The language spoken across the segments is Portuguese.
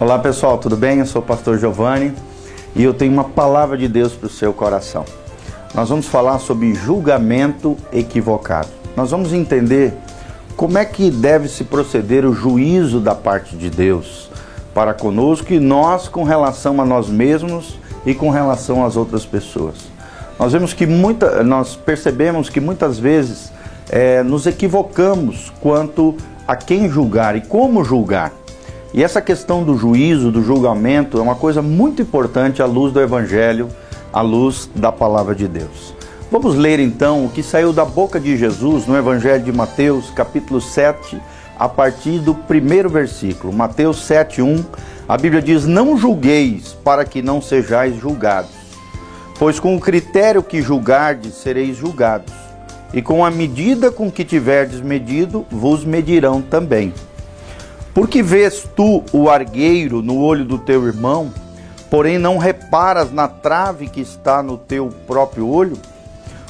Olá pessoal, tudo bem? Eu sou o pastor Giovanni e eu tenho uma palavra de Deus para o seu coração. Nós vamos falar sobre julgamento equivocado. Nós vamos entender como é que deve se proceder o juízo da parte de Deus para conosco e nós com relação a nós mesmos e com relação às outras pessoas. Nós percebemos que muitas vezes nos equivocamos quanto a quem julgar e como julgar. E essa questão do juízo, do julgamento, é uma coisa muito importante à luz do Evangelho, à luz da Palavra de Deus. Vamos ler então o que saiu da boca de Jesus no Evangelho de Mateus, capítulo 7, a partir do primeiro versículo. Mateus 7:1, a Bíblia diz: "Não julgueis, para que não sejais julgados, pois com o critério que julgardes sereis julgados, e com a medida com que tiverdes medido, vos medirão também. Porque vês tu o argueiro no olho do teu irmão, porém não reparas na trave que está no teu próprio olho?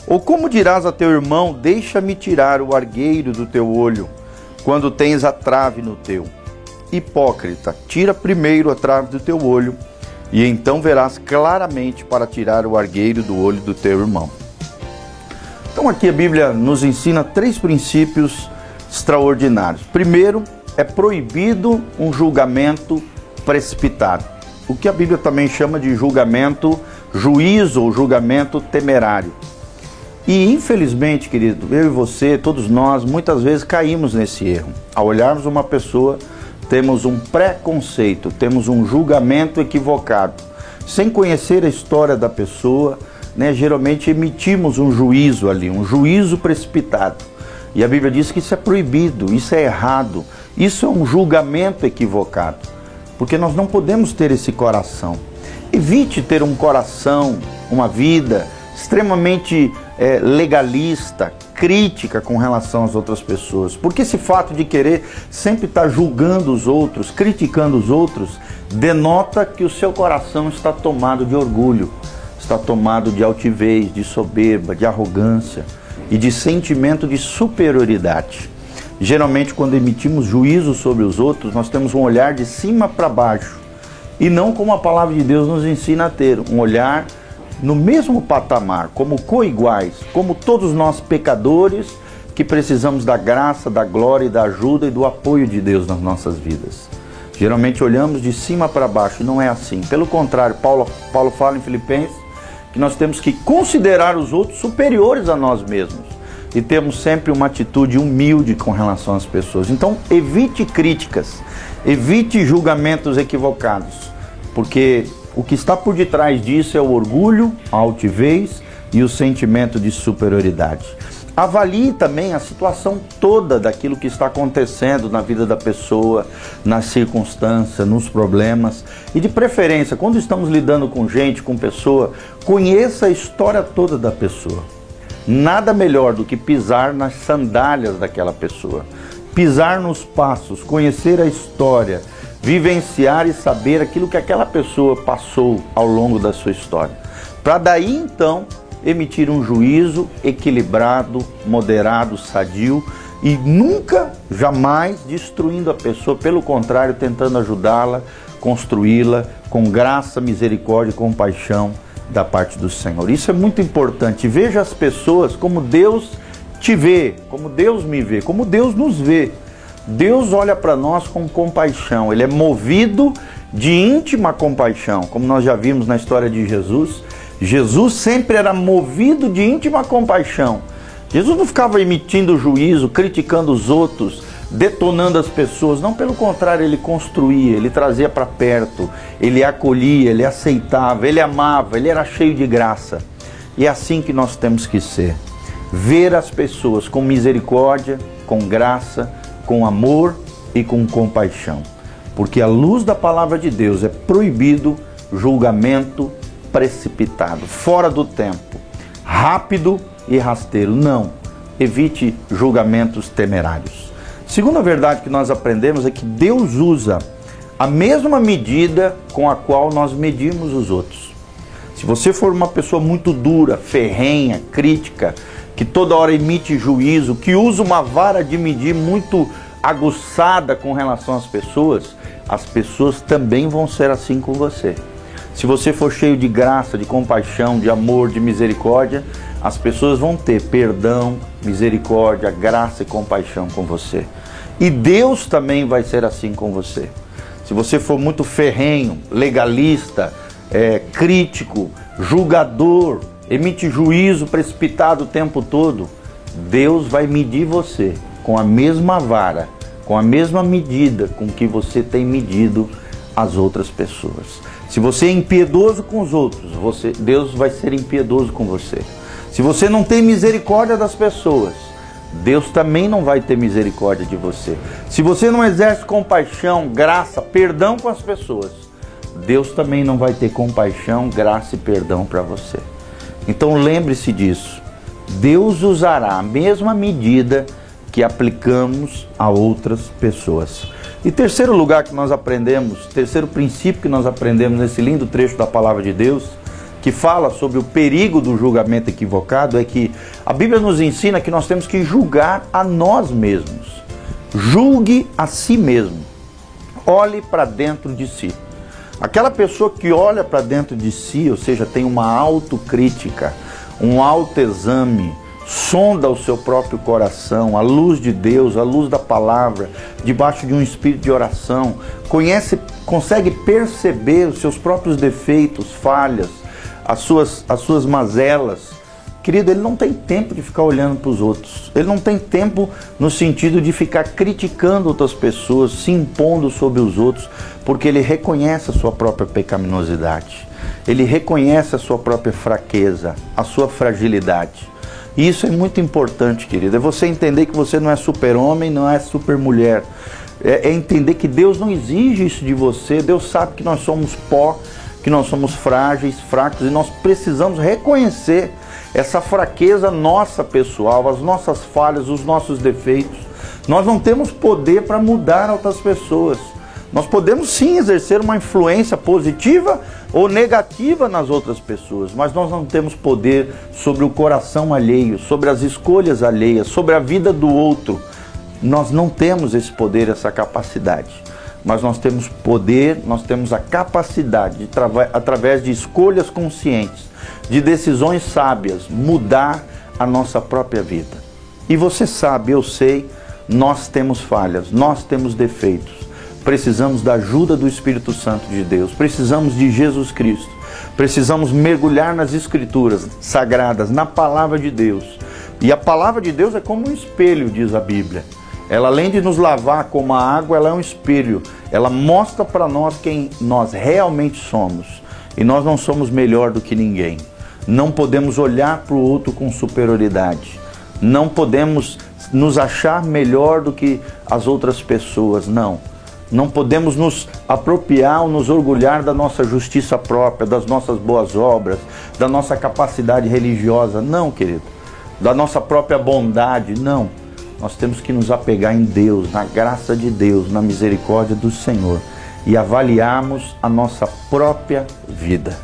Ou como dirás a teu irmão, deixa-me tirar o argueiro do teu olho, quando tens a trave no teu? Hipócrita, tira primeiro a trave do teu olho, e então verás claramente para tirar o argueiro do olho do teu irmão." Então aqui a Bíblia nos ensina 3 princípios extraordinários. Primeiro, é proibido um julgamento precipitado, o que a Bíblia também chama de juízo ou julgamento temerário. E infelizmente, querido, eu e você, todos nós, muitas vezes caímos nesse erro. Ao olharmos uma pessoa, temos um preconceito, temos um julgamento equivocado. Sem conhecer a história da pessoa, geralmente emitimos um juízo ali, um juízo precipitado. E a Bíblia diz que isso é proibido, isso é errado, isso é um julgamento equivocado, porque nós não podemos ter esse coração. Evite ter um coração, uma vida extremamente legalista, crítica com relação às outras pessoas, porque esse fato de querer sempre estar julgando os outros, criticando os outros, denota que o seu coração está tomado de orgulho, está tomado de altivez, de soberba, de arrogância e de sentimento de superioridade. Geralmente, quando emitimos juízo sobre os outros, nós temos um olhar de cima para baixo e não como a palavra de Deus nos ensina a ter, um olhar no mesmo patamar, como coiguais, como todos nós pecadores que precisamos da graça, da glória e da ajuda e do apoio de Deus nas nossas vidas. Geralmente olhamos de cima para baixo e não é assim. Pelo contrário, Paulo fala em Filipenses que nós temos que considerar os outros superiores a nós mesmos e temos sempre uma atitude humilde com relação às pessoas. Então evite críticas, evite julgamentos equivocados, porque o que está por detrás disso é o orgulho, a altivez e o sentimento de superioridade. Avalie também a situação toda daquilo que está acontecendo na vida da pessoa, nas circunstâncias, nos problemas. E de preferência, quando estamos lidando com gente, com pessoa, conheça a história toda da pessoa. Nada melhor do que pisar nas sandálias daquela pessoa. Pisar nos passos, conhecer a história, vivenciar e saber aquilo que aquela pessoa passou ao longo da sua história. Para daí então emitir um juízo equilibrado, moderado, sadio e nunca, jamais destruindo a pessoa, pelo contrário, tentando ajudá-la, construí-la com graça, misericórdia e compaixão da parte do Senhor. Isso é muito importante. Veja as pessoas como Deus te vê, como Deus me vê, como Deus nos vê. Deus olha para nós com compaixão, Ele é movido de íntima compaixão, como nós já vimos na história de Jesus. Jesus sempre era movido de íntima compaixão. Jesus não ficava emitindo juízo, criticando os outros, detonando as pessoas. Não, pelo contrário, Ele construía, Ele trazia para perto, Ele acolhia, Ele aceitava, Ele amava, Ele era cheio de graça. E é assim que nós temos que ser. Ver as pessoas com misericórdia, com graça, com amor e com compaixão. Porque à luz da palavra de Deus é proibido julgamento precipitado, fora do tempo, rápido e rasteiro. Não, evite julgamentos temerários. Segunda verdade que nós aprendemos é que Deus usa a mesma medida com a qual nós medimos os outros. Se você for uma pessoa muito dura, ferrenha, crítica, que toda hora emite juízo, que usa uma vara de medir muito aguçada com relação às pessoas, as pessoas também vão ser assim com você. Se você for cheio de graça, de compaixão, de amor, de misericórdia, as pessoas vão ter perdão, misericórdia, graça e compaixão com você. E Deus também vai ser assim com você. Se você for muito ferrenho, legalista, crítico, julgador, emite juízo precipitado o tempo todo, Deus vai medir você com a mesma vara, com a mesma medida com que você tem medido as outras pessoas. Se você é impiedoso com os outros, Deus vai ser impiedoso com você. Se você não tem misericórdia das pessoas, Deus também não vai ter misericórdia de você. Se você não exerce compaixão, graça, perdão com as pessoas, Deus também não vai ter compaixão, graça e perdão para você. Então lembre-se disso. Deus usará a mesma medida que aplicamos a outras pessoas. E terceiro lugar que nós aprendemos, terceiro princípio que nós aprendemos nesse lindo trecho da palavra de Deus, que fala sobre o perigo do julgamento equivocado, é que a Bíblia nos ensina que nós temos que julgar a nós mesmos. Julgue a si mesmo. Olhe para dentro de si. Aquela pessoa que olha para dentro de si, ou seja, tem uma autocrítica, um autoexame, sonda o seu próprio coração, à luz de Deus, à luz da palavra, debaixo de um espírito de oração, consegue perceber os seus próprios defeitos, falhas, as suas mazelas. Querido, ele não tem tempo de ficar olhando para os outros. Ele não tem tempo no sentido de ficar criticando outras pessoas, se impondo sobre os outros, porque ele reconhece a sua própria pecaminosidade. Ele reconhece a sua própria fraqueza, a sua fragilidade. E isso é muito importante, querido. É você entender que você não é super-homem, não é super-mulher. É entender que Deus não exige isso de você. Deus sabe que nós somos pó, que nós somos frágeis, fracos, e nós precisamos reconhecer essa fraqueza nossa pessoal, as nossas falhas, os nossos defeitos. Nós não temos poder para mudar outras pessoas. Nós podemos sim exercer uma influência positiva ou negativa nas outras pessoas, mas nós não temos poder sobre o coração alheio, sobre as escolhas alheias, sobre a vida do outro. Nós não temos esse poder, essa capacidade. Mas nós temos poder, nós temos a capacidade de, através de escolhas conscientes, de decisões sábias, mudar a nossa própria vida. E você sabe, eu sei, nós temos falhas, nós temos defeitos. Precisamos da ajuda do Espírito Santo de Deus, precisamos de Jesus Cristo, precisamos mergulhar nas Escrituras sagradas, na Palavra de Deus. E a Palavra de Deus é como um espelho, diz a Bíblia. Ela, além de nos lavar como a água, ela é um espelho. Ela mostra para nós quem nós realmente somos. E nós não somos melhor do que ninguém. Não podemos olhar para o outro com superioridade. Não podemos nos achar melhor do que as outras pessoas, não. Não podemos nos apropriar ou nos orgulhar da nossa justiça própria, das nossas boas obras, da nossa capacidade religiosa, não, querido. Da nossa própria bondade, não. Nós temos que nos apegar em Deus, na graça de Deus, na misericórdia do Senhor e avaliarmos a nossa própria vida.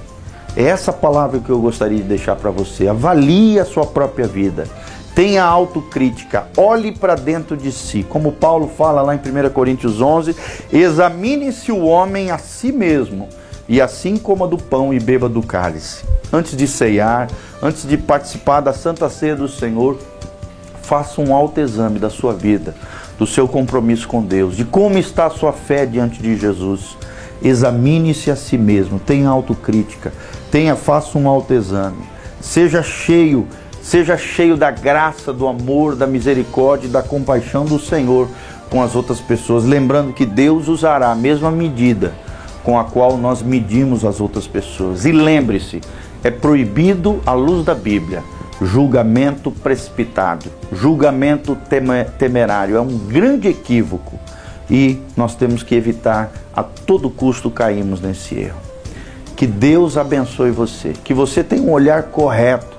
É essa palavra que eu gostaria de deixar para você. Avalie a sua própria vida. Tenha autocrítica. Olhe para dentro de si. Como Paulo fala lá em 1 Coríntios 11, examine-se o homem a si mesmo e assim coma do pão e beba do cálice. Antes de ceiar, antes de participar da Santa Ceia do Senhor, faça um autoexame da sua vida, do seu compromisso com Deus, de como está a sua fé diante de Jesus. Examine-se a si mesmo, tenha autocrítica, faça um autoexame. Seja cheio da graça, do amor, da misericórdia e da compaixão do Senhor com as outras pessoas, lembrando que Deus usará a mesma medida com a qual nós medimos as outras pessoas. E lembre-se, é proibido, à luz da Bíblia, julgamento precipitado, julgamento temerário. É um grande equívoco e nós temos que evitar a todo custo cairmos nesse erro. Que Deus abençoe você, que você tenha um olhar correto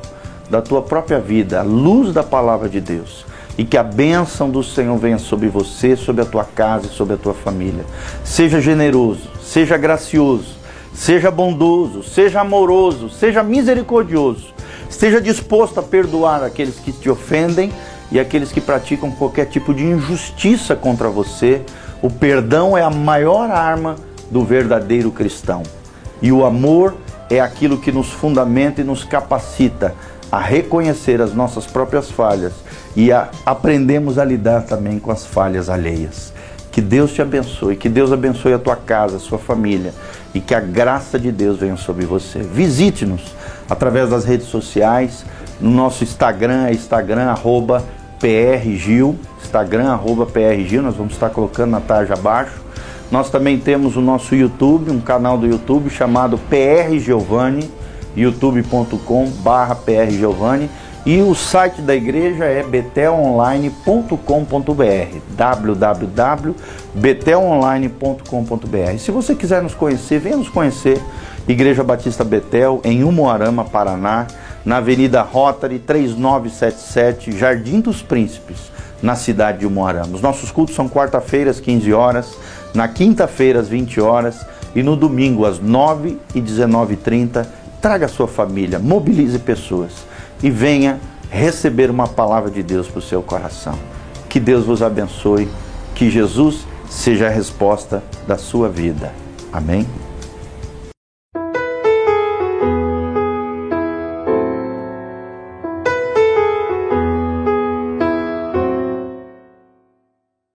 da tua própria vida, à luz da palavra de Deus, e que a bênção do Senhor venha sobre você, sobre a tua casa e sobre a tua família. Seja generoso, seja gracioso, seja bondoso, seja amoroso, seja misericordioso. Esteja disposto a perdoar aqueles que te ofendem e aqueles que praticam qualquer tipo de injustiça contra você O perdão é a maior arma do verdadeiro cristão. E o amor é aquilo que nos fundamenta e nos capacita a reconhecer as nossas próprias falhas e aprendemos a lidar também com as falhas alheias. Que Deus te abençoe, que Deus abençoe a tua casa, a sua família e que a graça de Deus venha sobre você. Visite-nos através das redes sociais, no nosso Instagram, Instagram @PRGil, PRGil, nós vamos estar colocando na tarja abaixo. Nós também temos o nosso YouTube, um canal do YouTube chamado PR Giovanni, youtube.com/PRGiovanni, e o site da igreja é betelonline.com.br, www.betelonline.com.br. Se você quiser nos conhecer, venha nos conhecer, Igreja Batista Betel, em Umuarama, Paraná, na Avenida Rotary 3977, Jardim dos Príncipes, na cidade de Umuarama. Os nossos cultos são quarta-feiras, 15 horas, na quinta-feira, às 20 horas, e no domingo, às 9 e 19h30. Traga a sua família, mobilize pessoas e venha receber uma palavra de Deus para o seu coração. Que Deus vos abençoe, que Jesus seja a resposta da sua vida. Amém?